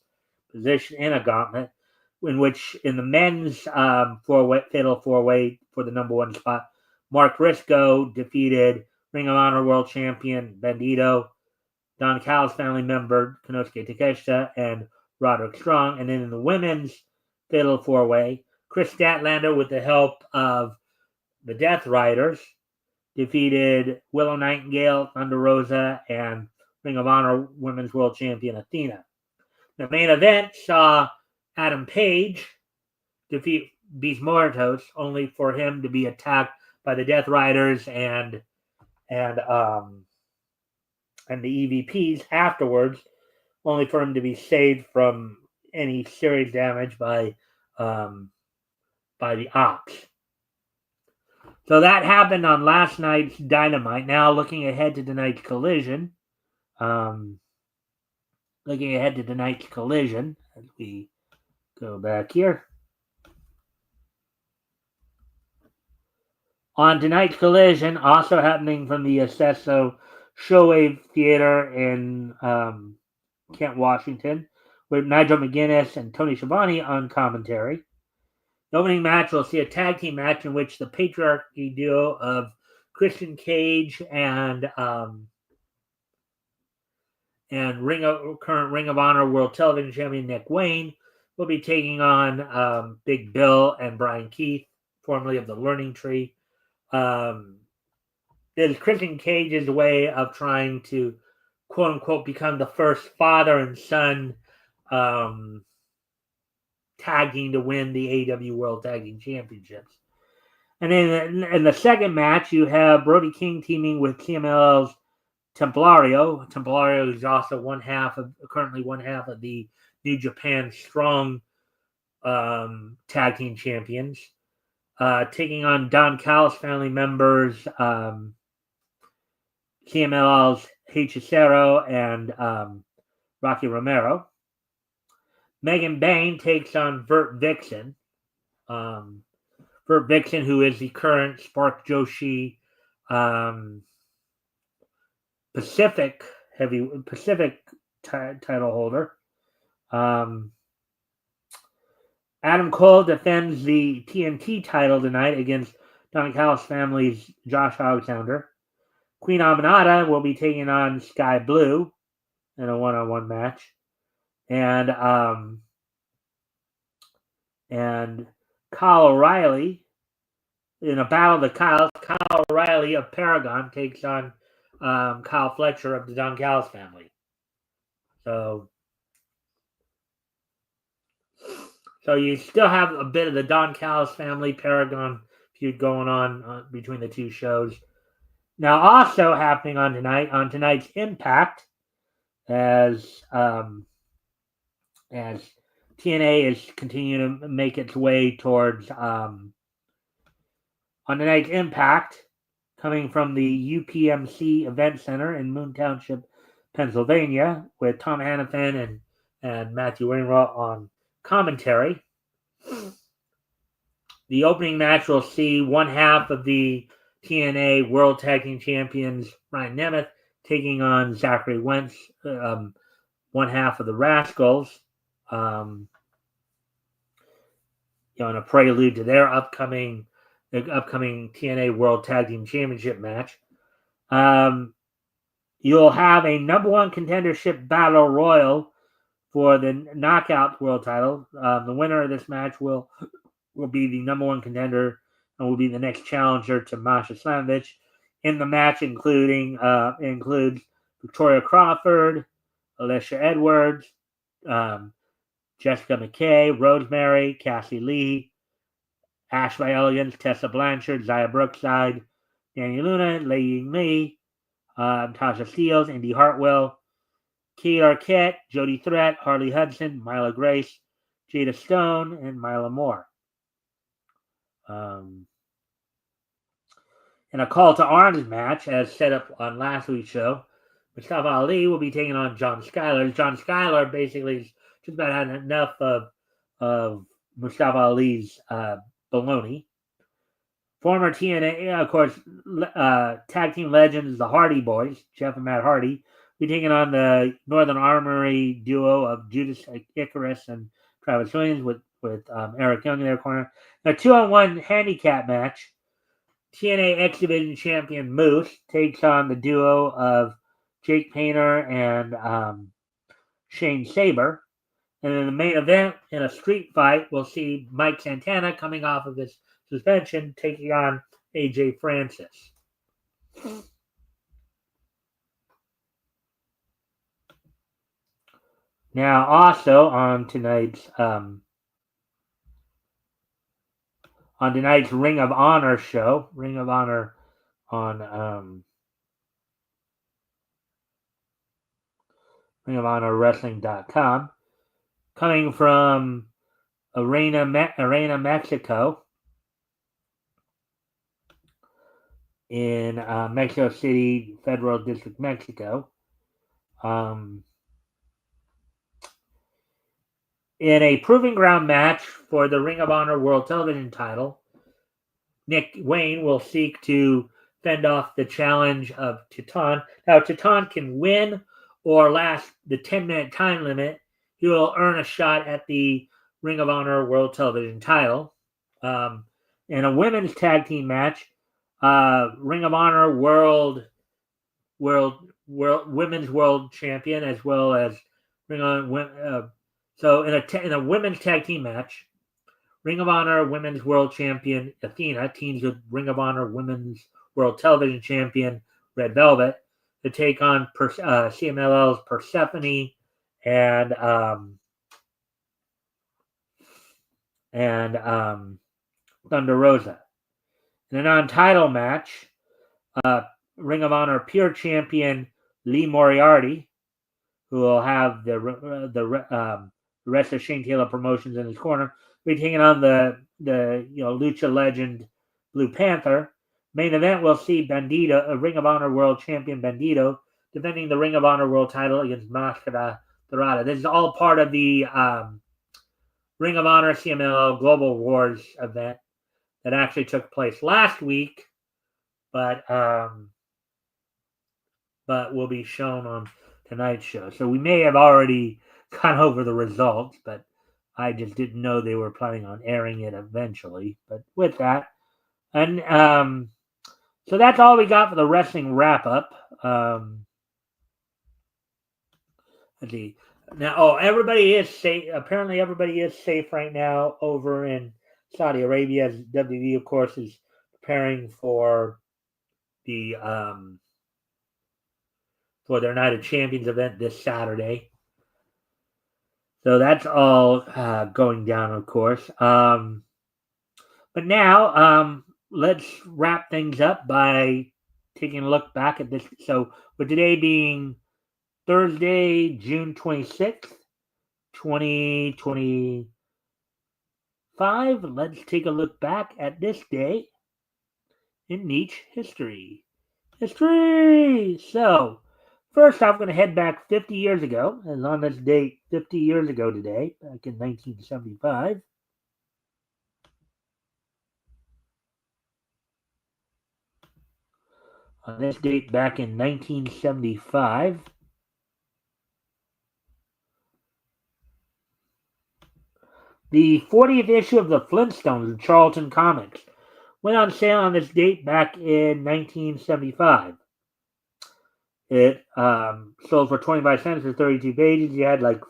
position in a Gauntlet. In which, in the men's fatal 4-way for the number 1 spot, Mark Briscoe defeated Ring of Honor World Champion Bandito, Don Callis family member Konosuke Takeshita, and Roderick Strong. And then in the women's fatal 4-way, Chris Statlander, with the help of the Death Riders defeated Willow Nightingale, Thunder Rosa, and Ring of Honor Women's World Champion Athena. The main event saw Adam Page defeat Beast Mortos, only for him to be attacked by the Death Riders and the EVPs afterwards, only for him to be saved from any serious damage by the Ops. So that happened on last night's Dynamite. Now looking ahead to tonight's Collision. Looking ahead to tonight's Collision as we go back here. On tonight's Collision, also happening from the Acesso Showwave Theater in Kent, Washington, with Nigel McGuinness and Tony Schiavone on commentary. The opening match will see a tag team match in which the patriarchy duo of Christian Cage and current Ring of Honor World Television Champion Nick Wayne will be taking on Big Bill and Brian Keith, formerly of the Learning Tree. This is Christian Cage's way of trying to, quote unquote, become the first father and son tag team to win the AEW World Tag Team Championships. And then in the second match, you have Brody King teaming with CMLL's Templario. Templario is also currently one half of the New Japan Strong tag team champions, taking on Don Callis family members, CMLL's Hechicero and Rocky Romero. Megan Bain takes on Vert Vixen. Vert Vixen, who is the current Spark Joshi Pacific title holder. Adam Cole defends the TNT title tonight against Don Callis family's Josh Alexander. Queen Aminata will be taking on Sky Blue in a one-on-one match. And Kyle O'Reilly, in a battle of the Kyles, Kyle O'Reilly of Paragon takes on Kyle Fletcher of the Don Callis family. So you still have a bit of the Don Callis family Paragon feud going on between the two shows. Now, also happening on tonight's Impact, as TNA is continuing to make its way towards on tonight's Impact, coming from the UPMC Event Center in Moon Township, Pennsylvania, with Tom Hannafin and Matthew Wainwright on commentary. The opening match will see one half of the TNA World Tag Team Champions Ryan Nemeth taking on Zachary Wentz, one half of the Rascals, in a prelude to their upcoming TNA World Tag Team Championship match. You'll have a number one contendership battle royal for the Knockout World title. The winner of this match will be the number one contender and will be the next challenger to Masha Slamovich. In the match, includes Victoria Crawford, Alicia Edwards, Jessica McKay, Rosemary, Cassie Lee, Ashley Elegance, Tessa Blanchard, Zaya Brookside, Danny Luna, Lei Ying Lee, Tasha Steeles, Indy Hartwell, Kate Arquette, Jody Threat, Harley Hudson, Mila Grace, Jada Stone, and Mila Moore. In a call to arms match, as set up on last week's show, Mustafa Ali will be taking on John Skyler. John Skyler basically just about had enough of Mustafa Ali's baloney. Former TNA, of course, tag team legends, the Hardy Boys, Jeff and Matt Hardy, will be taking on the Northern Armory duo of Judas Icarus and Travis Williams with Eric Young in their corner. A 2-on-1 handicap match. TNA X Division champion Moose takes on the duo of Jake Painter and Shane Saber. And in the main event, in a street fight, we'll see Mike Santana coming off of his suspension, taking on AJ Francis. Now, also on tonight's Ring of Honor show, Ring of Honor on Ring of Honor Wrestling.com, coming from Arena, Mexico, in Mexico City, Federal District, Mexico. In a proving ground match for the Ring of Honor World Television title, Nick Wayne will seek to fend off the challenge of Titan. Now, Titan can win or last the 10-minute time limit. He will earn a shot at the Ring of Honor World Television title. In a women's tag team match, Ring of Honor Women's World Champion, as well as Ring of Honor. So in a women's tag team match, Ring of Honor Women's World Champion Athena teams with Ring of Honor Women's World Television Champion Red Velvet to take on CMLL's Persephone and Thunder Rosa. In a non-title match, Ring of Honor Pure Champion Lee Moriarty, who will have the rest of Shane Taylor Promotions in his corner, will be taking on the Lucha legend Blue Panther. Main event will see Bandito, a Ring of Honor World Champion Bandito, defending the Ring of Honor World title against Máscara Dorada. This is all part of the Ring of Honor CMLL Global Wars event that actually took place last week, but will be shown on tonight's show. So we may have already gone over the results, but I just didn't know they were planning on airing it eventually. But with that, and so that's all we got for the wrestling wrap up. Let's see. Now, everybody is safe. Apparently, everybody is safe right now over in Saudi Arabia, as WWE, of course, is preparing for the for their Night of Champions event this Saturday. So that's all going down, of course. But now, let's wrap things up by taking a look back at this. So, with today being Thursday, June 26th, 2025, let's take a look back at this day in Niche history. So, first off, I'm going to head back 50 years ago, and on this date, 50 years ago today, back in 1975. On this date, back in 1975, the 40th issue of the Flintstones of Charlton Comics went on sale on this date back in 1975. It sold for 25 cents for 32 pages. You had like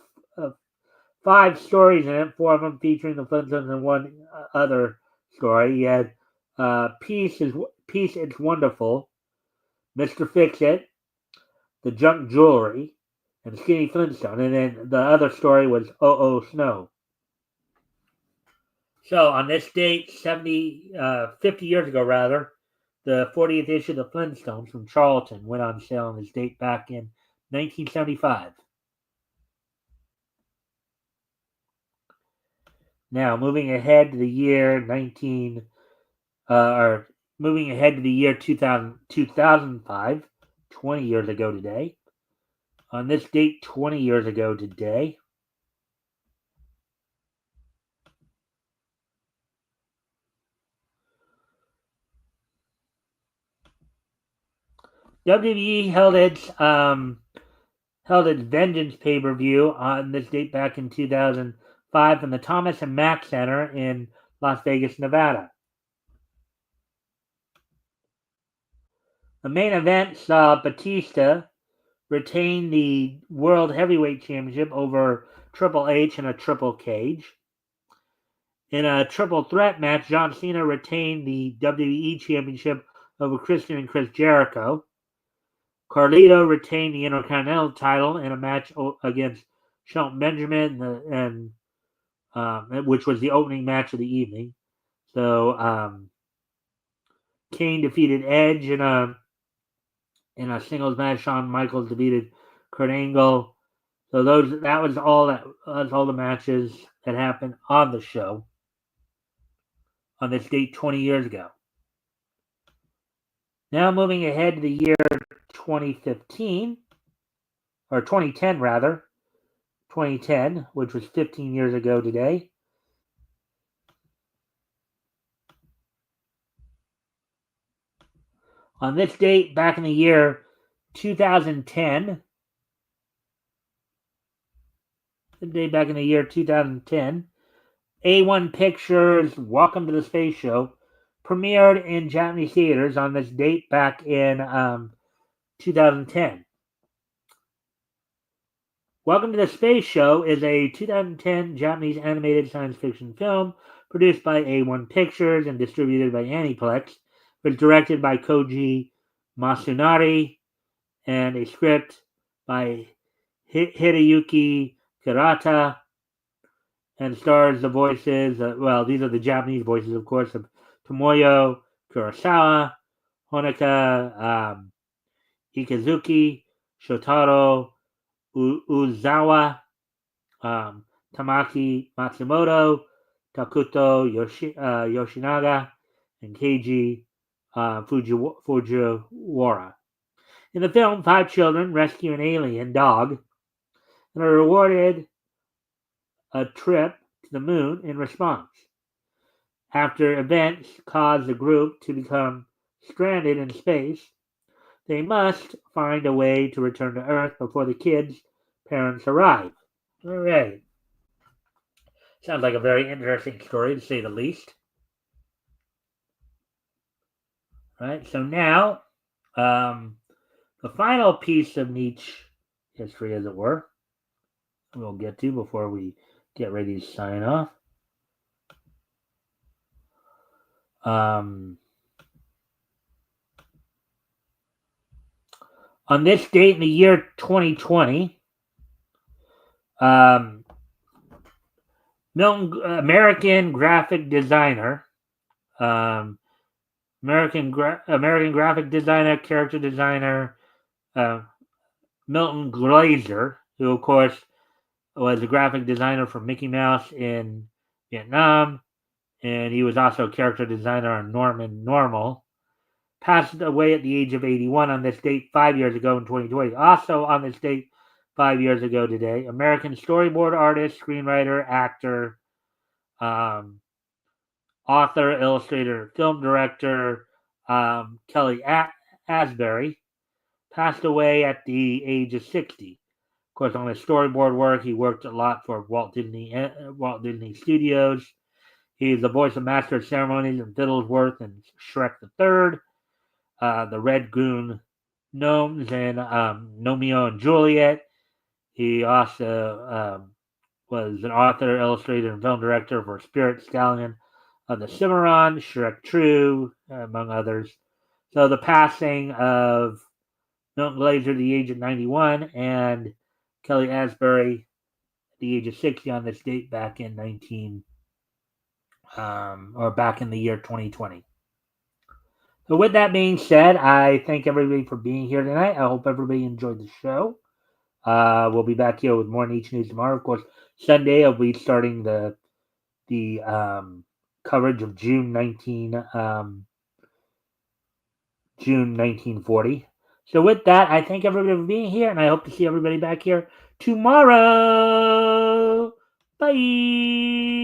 5 stories in it, 4 of them featuring the Flintstones and 1 other story. You had Peace, It's Wonderful, Mr. Fix-It, The Junk Jewelry, and Skinny Flintstone. And then the other story was Oh Snow. So on this date, 50 years ago rather, the 40th issue of the Flintstones from Charlton went on sale on this date back in 1975. Now, moving ahead to the year 2005, 20 years ago today. On this date, 20 years ago today, WWE held its Vengeance pay-per-view on this date back in 2005 from the Thomas and Mack Center in Las Vegas, Nevada. The main event saw Batista retain the World Heavyweight Championship over Triple H in a triple cage. In a triple threat match, John Cena retained the WWE Championship over Christian and Chris Jericho. Carlito retained the Intercontinental title in a match against Shelton Benjamin, which was the opening match of the evening. So Kane defeated Edge in a singles match. Shawn Michaels defeated Kurt Angle. So that was all the matches that happened on the show on this date 20 years ago. Now moving ahead to the year 2015, or 2010 rather, 2010, which was 15 years ago today. On this date, back in the year 2010, A1 Pictures' Welcome to the Space Show premiered in Japanese theaters on this date back in 2010. Welcome to the Space Show is a 2010 Japanese animated science fiction film produced by A1 Pictures and distributed by Aniplex. It was directed by Koji Masunari and a script by Hideyuki Kurata, and stars the voices, these are the Japanese voices, of course, of Tomoyo Kurosawa, Honoka Ikazuki, Shotaro Uzawa, Tamaki Matsumoto, Takuto Yoshinaga, and Keiji Fujiwara. In the film, 5 children rescue an alien dog and are rewarded a trip to the moon in response. After events cause the group to become stranded in space, they must find a way to return to Earth before the kids' parents arrive. All right. Sounds like a very interesting story, to say the least. All right. So now, the final piece of niche history, as it were, we'll get to before we get ready to sign off. On this date in the year 2020, American graphic designer, American graphic designer, character designer, Milton Glaser, who of course was a graphic designer for Mickey Mouse in Vietnam, and he was also a character designer on Norman Normal, passed away at the age of 81 on this date 5 years ago in 2020. Also on this date 5 years ago today, American storyboard artist, screenwriter, actor, author, illustrator, film director, Kelly Asbury, passed away at the age of 60. Of course, on his storyboard work, he worked a lot for Walt Disney Studios. He's the voice of Master of Ceremonies and Fiddlesworth and Shrek the Third, the Red Goon Gnomes, and Romeo and Juliet. He also was an author, illustrator, and film director for Spirit Stallion of the Cimarron, Shrek True, among others. So the passing of Milton Glaser at the age of 91 and Kelly Asbury at the age of 60 on this date back in back in the year 2020. So with that being said, I thank everybody for being here tonight. I hope everybody enjoyed the show. We'll be back here with more Niche News tomorrow. Of course, Sunday I'll be starting the coverage of June 1940. So with that, I thank everybody for being here, and I hope to see everybody back here tomorrow. Bye.